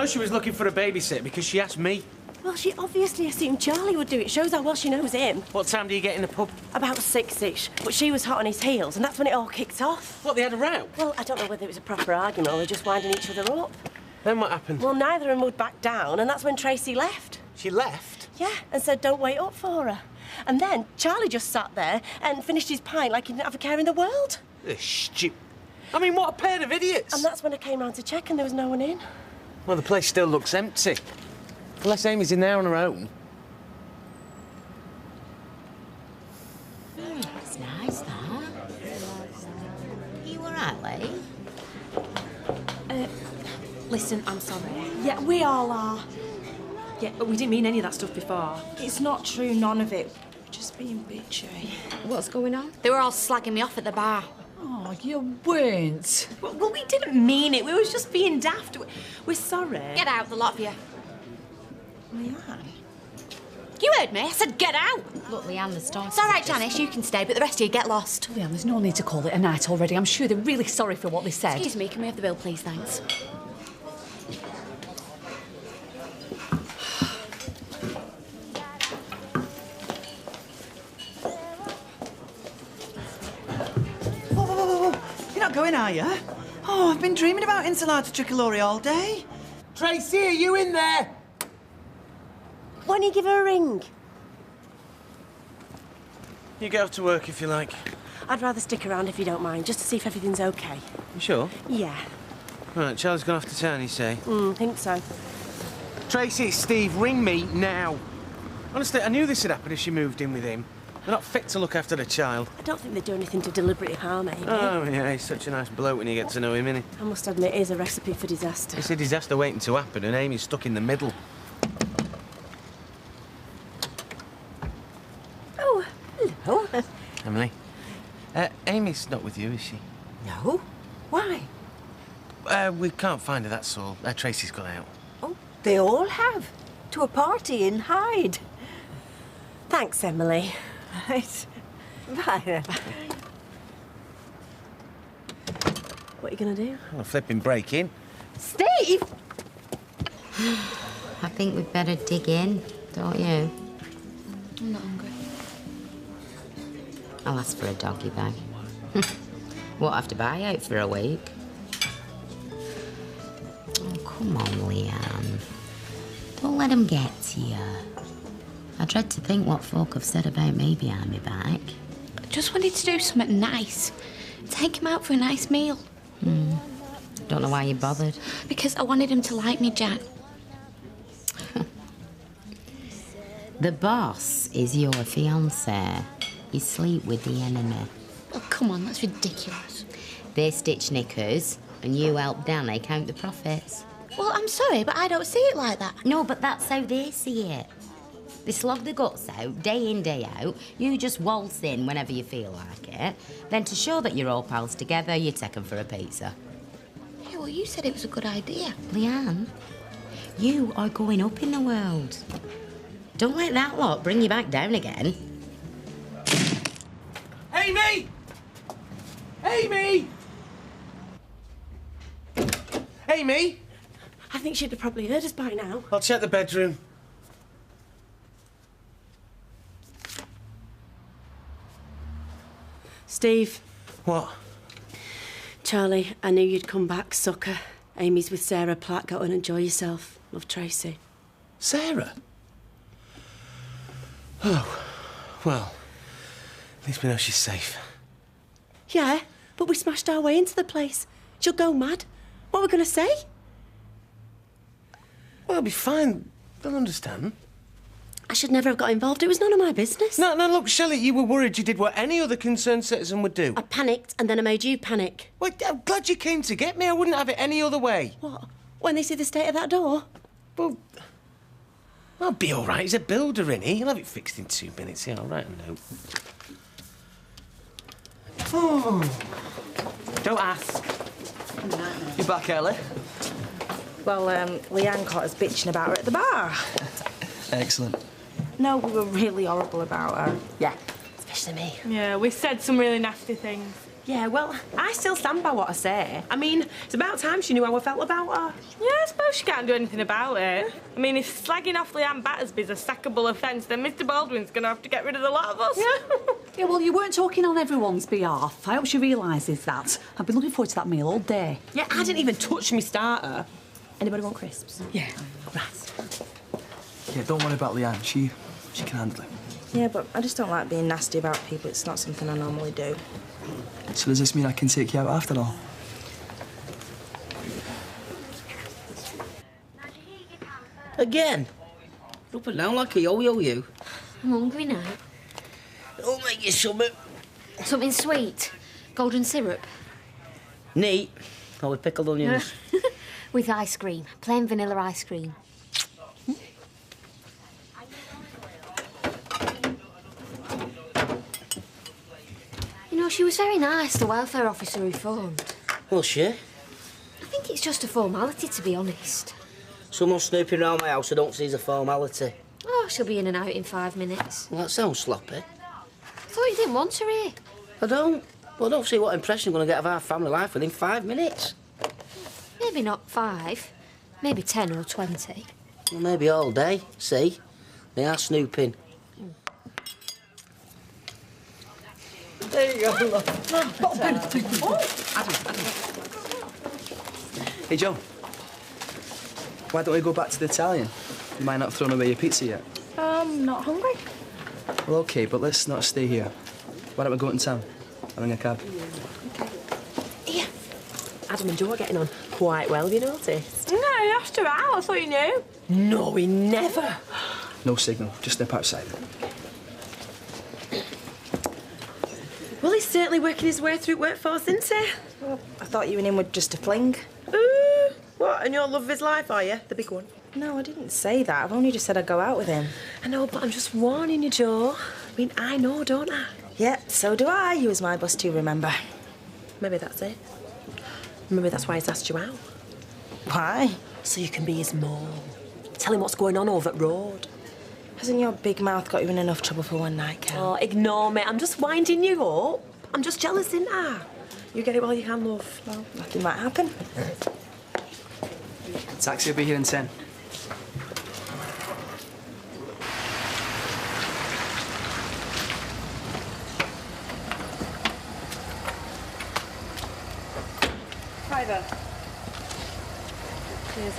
know she was looking for a babysitter because she asked me. Well, she obviously assumed Charlie would do it. Shows how well she knows him. What time do you get in the pub? About 6-ish. But she was hot on his heels, and that's when it all kicked off. What, they had a row? Well, I don't know whether it was a proper argument or they were just winding each other up. Then what happened? Well, neither of them would back down, and that's when Tracy left. She left? Yeah, and said don't wait up for her. And then Charlie just sat there and finished his pint like he didn't have a care in the world. I mean, what a pair of idiots! And that's when I came round to check and there was no one in. Well, the place still looks empty. Unless Amy's in there on her own. It's nice, that. Are you all right, Lee? Listen, I'm sorry. Yeah, we all are. Yeah, but we didn't mean any of that stuff before. It's not true, none of it. We're just being bitchy. What's going on? They were all slagging me off at the bar. Oh, you weren't. Well, we didn't mean it. We was just being daft. We're sorry. Get out, the lot of you. Leanne? You heard me. I said get out. Look, Leanne, the storm... It's all right, Janice, you can stay, but the rest of you get lost. Leanne, there's no need to call it a night already. I'm sure they're really sorry for what they said. Excuse me, can we have the bill, please, thanks? You're not going, are you? Oh, I've been dreaming about insalata tricolore all day. Tracy, are you in there? Why don't you give her a ring? You get off to work if you like. I'd rather stick around if you don't mind, just to see if everything's okay. You sure? Yeah. Right, Charlie's gone off to town, you say? Think so. Tracy, it's Steve, ring me now. Honestly, I knew this would happen if she moved in with him. They're not fit to look after the child. I don't think they'd do anything to deliberately harm Amy. Oh, yeah, he's such a nice bloke when you get to know him, isn't he? I must admit, it is a recipe for disaster. It's a disaster waiting to happen, and Amy's stuck in the middle. Oh, hello. Emily, Amy's not with you, is she? No? Why? We can't find her, that's all. Tracy's gone out. Oh, they all have. To a party in Hyde. Thanks, Emily. Right. Bye. What are you going to do? Well, flipping break in. Steve! I think we'd better dig in, don't you? I'm not hungry. I'll ask for a doggy bag. Won't have to buy out for a week. Oh, come on, Leanne. Don't let them get to you. I dread to think what folk have said about me behind my back. I just wanted to do something nice. Take him out for a nice meal. Don't know why you bothered. Because I wanted him to like me, Jan. The boss is your fiancé. You sleep with the enemy. Oh, come on, that's ridiculous. They stitch knickers, and you help Danny count the profits. Well, I'm sorry, but I don't see it like that. No, but that's how they see it. They slog the guts out, day in, day out. You just waltz in whenever you feel like it. Then to show that you're all pals together, you take them for a pizza. Yeah, well, you said it was a good idea. Leanne, you are going up in the world. Don't let that lot bring you back down again. Amy! Amy! Amy! I think she'd have probably heard us by now. I'll check the bedroom. Steve. What? Charlie, I knew you'd come back, sucker. Amy's with Sarah Platt. Go and enjoy yourself. Love, Tracy. Sarah? Oh, well, at least we know she's safe. Yeah, but we smashed our way into the place. She'll go mad. What are we going to say? Well, it'll be fine. They'll understand. I should never have got involved. It was none of my business. No, look, Shelley, you were worried you did what any other concerned citizen would do. I panicked, and then I made you panic. Well, I'm glad you came to get me. I wouldn't have it any other way. What? When they see the state of that door? Well, I'll be all right. He's a builder, innit? He'll have it fixed in 2 minutes. Yeah, I'll write a note. Oh. Don't ask. You back early? Well, Leanne caught us bitching about her at the bar. Excellent. No, we were really horrible about her. Yeah, especially me. Yeah, we said some really nasty things. Yeah, well, I still stand by what I say. I mean, it's about time she knew how I felt about her. Yeah, I suppose she can't do anything about it. I mean, if slagging off Leanne Battersby's a sackable offence, then Mr. Baldwin's going to have to get rid of the lot of us. Yeah. Yeah, well, you weren't talking on everyone's behalf. I hope she realises that. I've been looking forward to that meal all day. Yeah, I didn't even touch me starter. Anybody want crisps? Yeah. Right. Yeah, don't worry about Leanne. She can handle it. Yeah, but I just don't like being nasty about people. It's not something I normally do. So does this mean I can take you out after all? Again? Up and down like a yo-yo, you. I'm hungry now. I'll make you something. Something sweet. Golden syrup. Neat. Or with pickled onions. With ice cream. Plain vanilla ice cream. You know, she was very nice, the welfare officer who phoned. Was she? I think it's just a formality, to be honest. Someone snooping around my house I don't see as a formality. Oh, she'll be in and out in 5 minutes. Well, that sounds sloppy. I thought you didn't want her here. I don't. Well, I don't see what impression I'm going to get of our family life within 5 minutes. Maybe not 5. Maybe 10 or 20. Well, maybe all day. See? They are snooping. There you go, look. Hey, Joe. Why don't we go back to the Italian? You might not have thrown away your pizza yet. Not hungry. Well, OK, but let's not stay here. Why don't we go out in town? I'll ring a cab. Yeah. Adam and Joe are getting on quite well, have you noticed? No, you asked her out. I thought you knew. No, we never. No signal. Just step outside. Well, he's certainly working his way through workforce, isn't he? Well, I thought you and him were just a fling. What, and your love of his life, are you? The big one? No, I didn't say that. I've only just said I'd go out with him. I know, but I'm just warning you, Joe. I mean, I know, don't I? Yeah, so do I. You was my boss too, remember? Maybe that's it. Maybe that's why he's asked you out. Why? So you can be his mole. Tell him what's going on over at Road. Hasn't your big mouth got you in enough trouble for one night, Kel? Oh, ignore me. I'm just winding you up. I'm just jealous, ain't I? You get it while you can, love. Well, nothing might happen. Taxi will be here in 10. Driver. Cheers.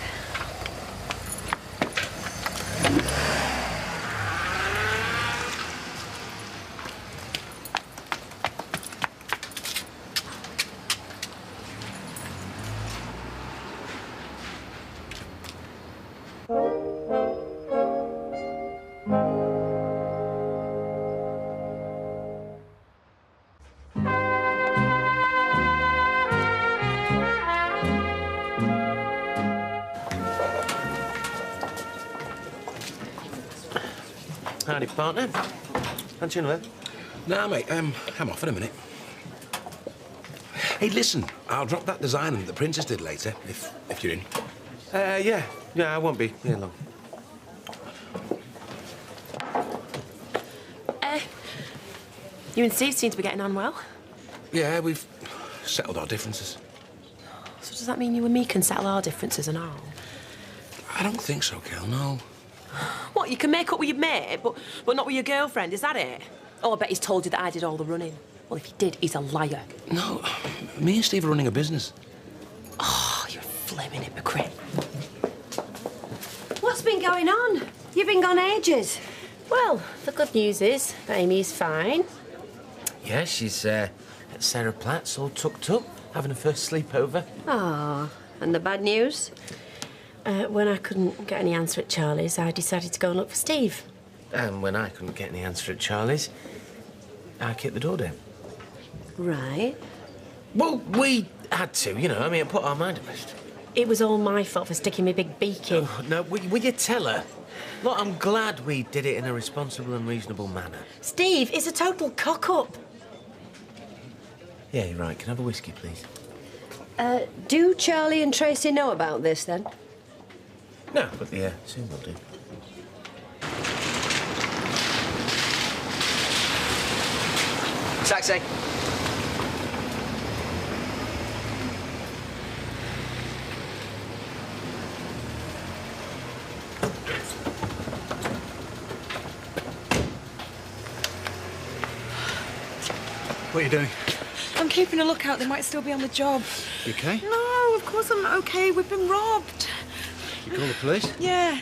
Howdy, partner. Aren't you in there? Nah, mate, I'm off in a minute. Hey, listen, I'll drop that design that the princess did later, if you're in. Yeah, I won't be here long. You and Steve seem to be getting on well. Yeah, we've settled our differences. So does that mean you and me can settle our differences and all? I don't think so, Kel, no. What, you can make up with your mate, but not with your girlfriend, is that it? Oh, I bet he's told you that I did all the running. Well, if he did, he's a liar. No, me and Steve are running a business. Oh, you're a flaming hypocrite. What's been going on? You've been gone ages. Well, the good news is that Amy's fine. Yeah, she's at Sarah Platt's, all tucked up, having her first sleepover. Ah, and the bad news? When I couldn't get any answer at Charlie's, I decided to go and look for Steve. And when I couldn't get any answer at Charlie's, I kicked the door down. Right. Well, we had to, you know. I mean, it put our mind at rest. It was all my fault for sticking my big beak in. Oh, no, will you tell her? Look, I'm glad we did it in a responsible and reasonable manner. Steve is a total cock-up. Yeah, you're right. Can I have a whiskey, please? Do Charlie and Tracy know about this, then? No, but yeah, soon will do. Taxi. What are you doing? I'm keeping a lookout. They might still be on the job. You okay? No, of course I'm not okay. We've been robbed. You call the police? Yeah.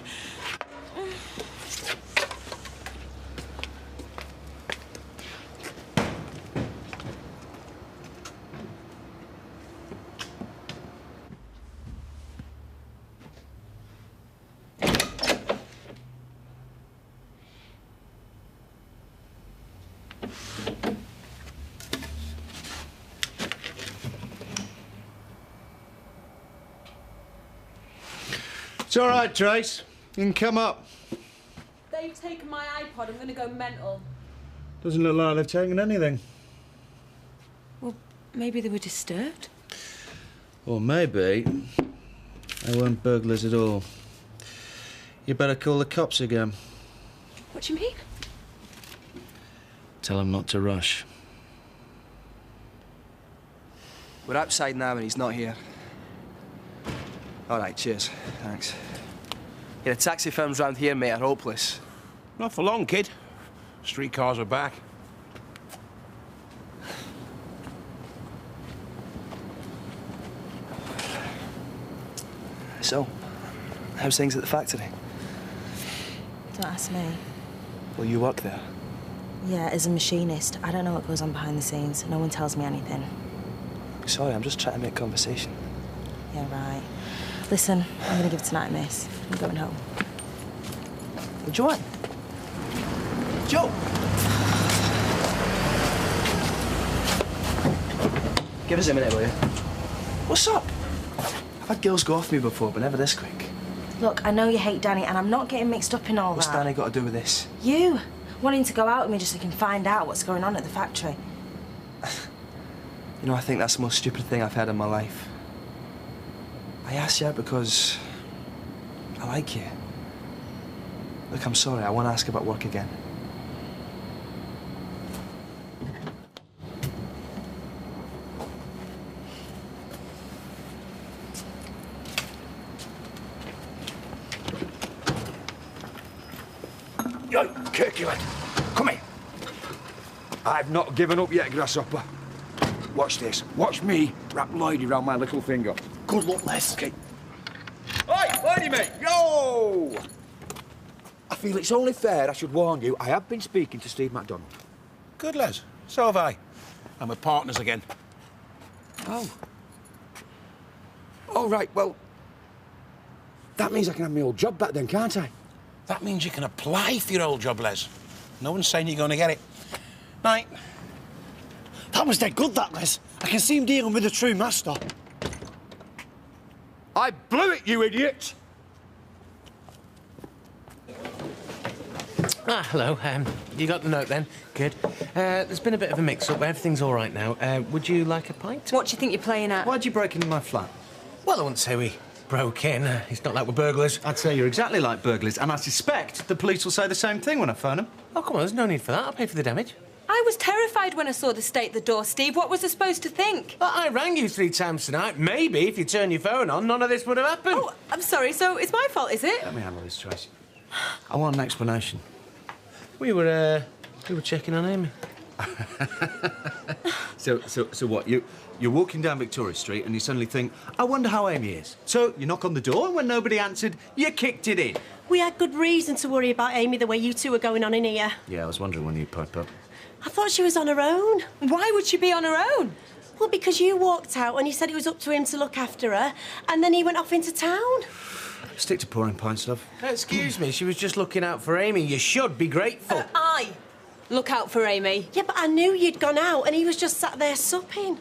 It's all right, Trace. You can come up. They've taken my iPod. I'm going to go mental. Doesn't look like they've taken anything. Well, maybe they were disturbed. Or maybe they weren't burglars at all. You better call the cops again. What do you mean? Tell them not to rush. We're outside now and he's not here. All right, cheers. Thanks. Yeah, the taxi firms round here, mate, are hopeless. Not for long, kid. Streetcars are back. So, how's things at the factory? Don't ask me. Well, you work there. Yeah, as a machinist. I don't know what goes on behind the scenes. No one tells me anything. Sorry, I'm just trying to make conversation. Yeah, right. Listen, I'm going to give tonight a miss. I'm going home. Joanne? Joe! Give us a minute, will you? What's up? I've had girls go off me before, but never this quick. Look, I know you hate Danny, and I'm not getting mixed up in all What's that. Danny got to do with this? You! Wanting to go out with me just so you can find out what's going on at the factory. You know, I think that's the most stupid thing I've heard in my life. I asked you out because I like you. Look, I'm sorry. I want to ask about work again. Yo, Kirkland, come here. I've not given up yet, Grasshopper. Watch this. Watch me wrap Lloydie round my little finger. Good luck, Les. Okay. Oi, Lloydie, mate! Yo! I feel it's only fair I should warn you, I have been speaking to Steve MacDonald. Good, Les. So have I. And we're partners again. Oh. All right, well, that means I can have my old job back then, can't I? That means you can apply for your old job, Les. No one's saying you're going to get it. Night. That was dead good, that, Les. I can see him dealing with a true master. I blew it, you idiot! Ah, hello. You got the note then? Good. There's been a bit of a mix-up, but everything's all right now. Would you like a pint? What do you think you're playing at? Why'd you break into my flat? Well, I wouldn't say we broke in. It's not like we're burglars. I'd say you're exactly like burglars, and I suspect the police will say the same thing when I phone them. Oh, come on, there's no need for that. I'll pay for the damage. I was terrified when I saw the state at the door, Steve. What was I supposed to think? Well, I rang you 3 times tonight. Maybe if you turn your phone on, none of this would have happened. Oh, I'm sorry. So it's my fault, is it? Let me handle this, Tracy. I want an explanation. We were checking on Amy. So what? You're walking down Victoria Street and you suddenly think, I wonder how Amy is. So you knock on the door and when nobody answered, you kicked it in. We had good reason to worry about Amy the way you two were going on in here. Yeah, I was wondering when you'd pipe up. I thought she was on her own. Why would she be on her own? Well, because you walked out and you said it was up to him to look after her, and then he went off into town. Stick to pouring pints, love. Excuse me, she was just looking out for Amy. You should be grateful. I look out for Amy. Yeah, but I knew you'd gone out and he was just sat there supping.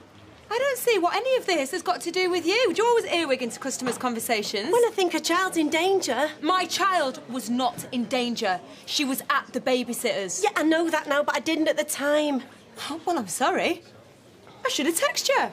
I don't see what any of this has got to do with you. Do you always earwig into customers' conversations? When I think a child's in danger... My child was not in danger. She was at the babysitter's. Yeah, I know that now, but I didn't at the time. Oh, well, I'm sorry. I should have texted you.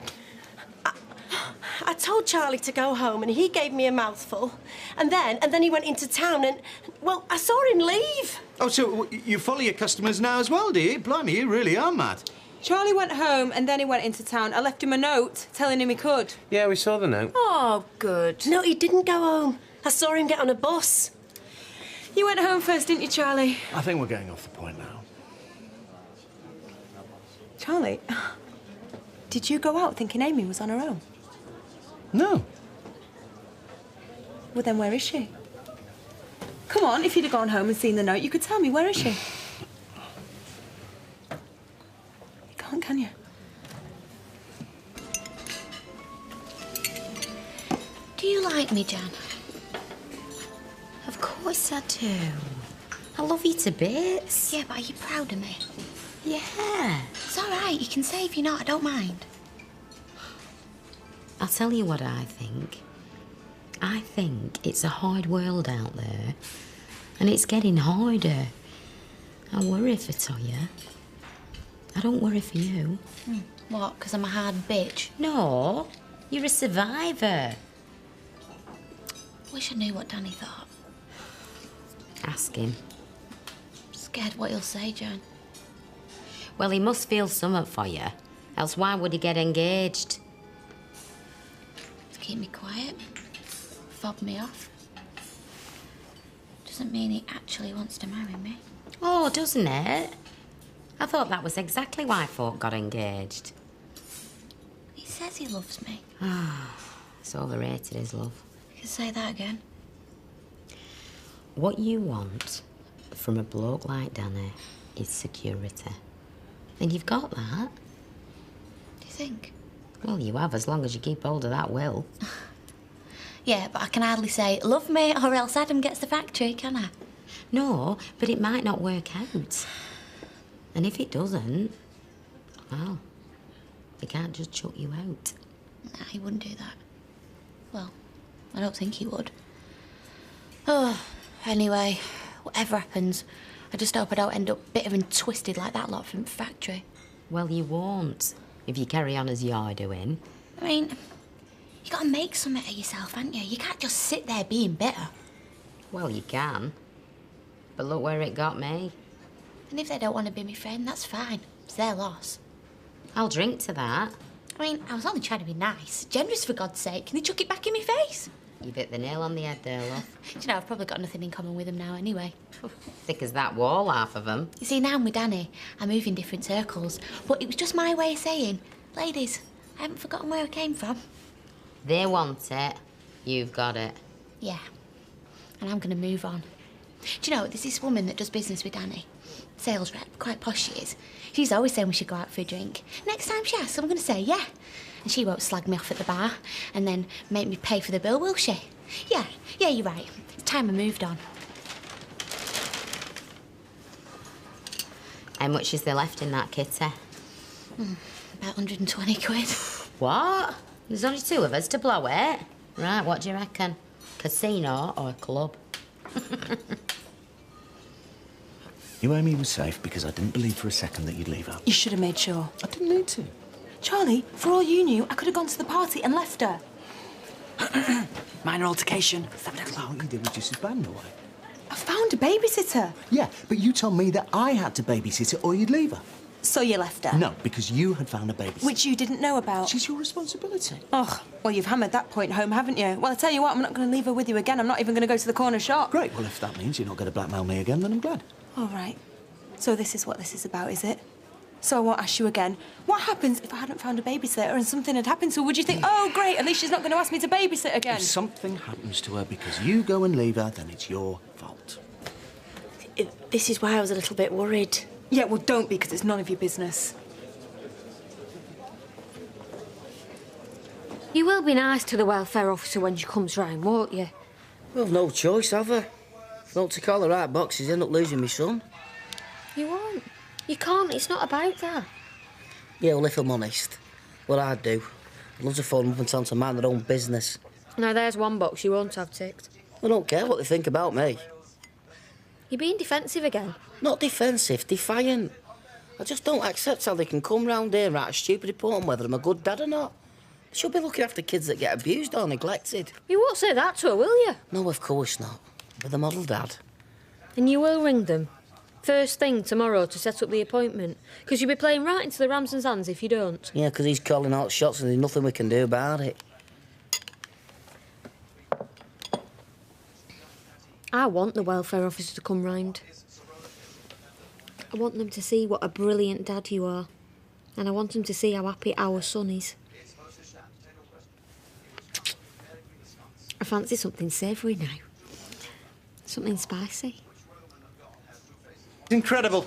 I told Charlie to go home and he gave me a mouthful. And then he went into town and, well, I saw him leave. Oh, so you follow your customers now as well, do you? Blimey, you really are mad. Charlie went home and then he went into town. I left him a note telling him he could. Yeah, we saw the note. Oh, good. No, he didn't go home. I saw him get on a bus. You went home first, didn't you, Charlie? I think we're getting off the point now. Charlie, did you go out thinking Amy was on her own? No. Well, then where is she? Come on, if you'd have gone home and seen the note, you could tell me, where is she? You can't, can you? Do you like me, Jan? Of course I do. I love you to bits. Yeah, but are you proud of me? Yeah. It's all right. You can say if you're not. I don't mind. I'll tell you what I think. I think it's a hard world out there, and it's getting harder. I worry for Toya. I don't worry for you. What, because I'm a hard bitch? No, you're a survivor. Wish I knew what Danny thought. Ask him. Scared what he'll say, Jan. Well, he must feel something for you, else why would he get engaged? To keep me quiet, fob me off. Doesn't mean he actually wants to marry me. Oh, doesn't it? I thought that was exactly why folk got engaged. He says he loves me. It's overrated, his love. You can say that again. What you want from a bloke like Danny is security. And you've got that. Do you think? Well, you have, as long as you keep hold of that will. Yeah, but I can hardly say, love me, or else Adam gets the factory, can I? No, but it might not work out. And if it doesn't, well, he can't just chuck you out. Nah, he wouldn't do that. Well, I don't think he would. Oh, anyway, whatever happens, I just hope I don't end up bitter and twisted like that lot from the factory. Well, you won't, if you carry on as you're doing. I mean, you gotta make something of yourself, haven't you? You can't just sit there being bitter. Well, you can. But look where it got me. And if they don't want to be my friend, that's fine. It's their loss. I'll drink to that. I mean, I was only trying to be nice. Generous, for God's sake. Can they chuck it back in my face? You've hit the nail on the head there, love. Do you know, I've probably got nothing in common with them now anyway. Thick as that wall, half of them. You see, now I'm with Danny. I move in different circles. But it was just my way of saying, ladies, I haven't forgotten where I came from. They want it. You've got it. Yeah. And I'm going to move on. Do you know, there's this woman that does business with Danny. Sales rep, quite posh she is. She's always saying we should go out for a drink. Next time she asks, I'm going to say yeah. And she won't slag me off at the bar and then make me pay for the bill, will she? Yeah, you're right. It's time I moved on. How much is there left in that kitty? About 120 quid. What? There's only two of us to blow it. Right, what do you reckon? Casino or a club? You Amy was safe because I didn't believe for a second that you'd leave her. You should have made sure. I didn't need to. Charlie, for all you knew, I could have gone to the party and left her. Minor altercation. 7 o'clock. What you did was just as bad in a way. I found a babysitter. Yeah, but you told me that I had to babysit her or you'd leave her. So you left her? No, because you had found a babysitter. Which you didn't know about. Which is your responsibility. Oh, well, you've hammered that point home, haven't you? Well, I tell you what, I'm not going to leave her with you again. I'm not even going to go to the corner shop. Great. Well, if that means you're not going to blackmail me again, then I'm glad. All right. So this is what this is about, is it? So I won't ask you again. What happens if I hadn't found a babysitter and something had happened to her? Would you think, oh, great, at least she's not going to ask me to babysit again? If something happens to her because you go and leave her, then it's your fault. This is why I was a little bit worried. Yeah, well, don't be, because it's none of your business. You will be nice to the welfare officer when she comes round, won't you? We've no choice, have we? If not to call the right boxes, end up losing my son. You won't. You can't. It's not about that. Yeah, well, if I'm honest, what I'd do, I'd love to phone them up and tell them to mind their own business. Now, there's one box you won't have ticked. I don't care what they think about me. You're being defensive again. Not defensive, defiant. I just don't accept how they can come round here and write a stupid report on whether I'm a good dad or not. They should be looking after kids that get abused or neglected. You won't say that to her, will you? No, of course not. With a model dad. And you will ring them first thing tomorrow to set up the appointment. Because you'll be playing right into the Ramsons' hands if you don't. Yeah, because he's calling out shots and there's nothing we can do about it. I want the welfare officer to come round. I want them to see what a brilliant dad you are. And I want them to see how happy our son is. I fancy something savoury now. Something spicy. Incredible.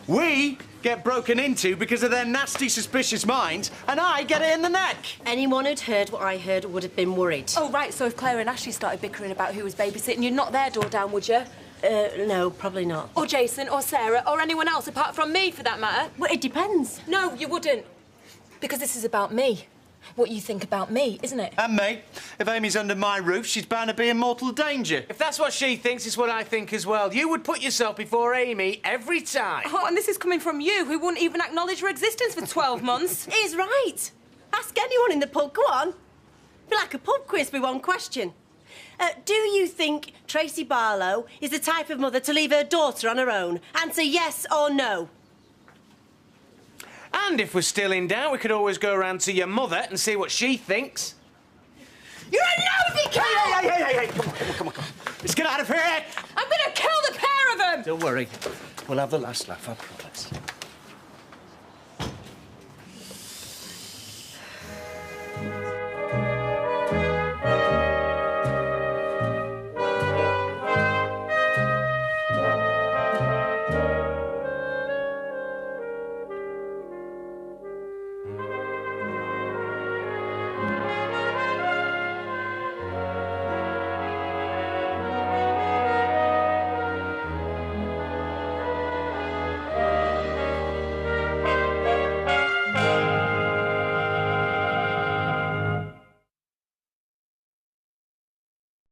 We get broken into because of their nasty, suspicious minds, and I get it in the neck. Anyone who'd heard what I heard would have been worried. Oh, right, so if Claire and Ashley started bickering about who was babysitting, you'd knock their door down, would you? No, probably not. Or Jason, or Sarah, or anyone else apart from me, for that matter. Well, it depends. No, you wouldn't. Because this is about me. What you think about me, isn't it? And me. If Amy's under my roof, she's bound to be in mortal danger. If that's what she thinks, it's what I think as well. You would put yourself before Amy every time. Oh, and this is coming from you, who wouldn't even acknowledge her existence for 12 months. He's right. Ask anyone in the pub. Go on. Be like a pub quiz with one question. Do you think Tracy Barlow is the type of mother to leave her daughter on her own? Answer yes or no. And if we're still in doubt, we could always go around to your mother and see what she thinks. You're a nosy cow! Hey, come on. Let's get out of here! I'm gonna kill the pair of them! Don't worry. We'll have the last laugh, I promise.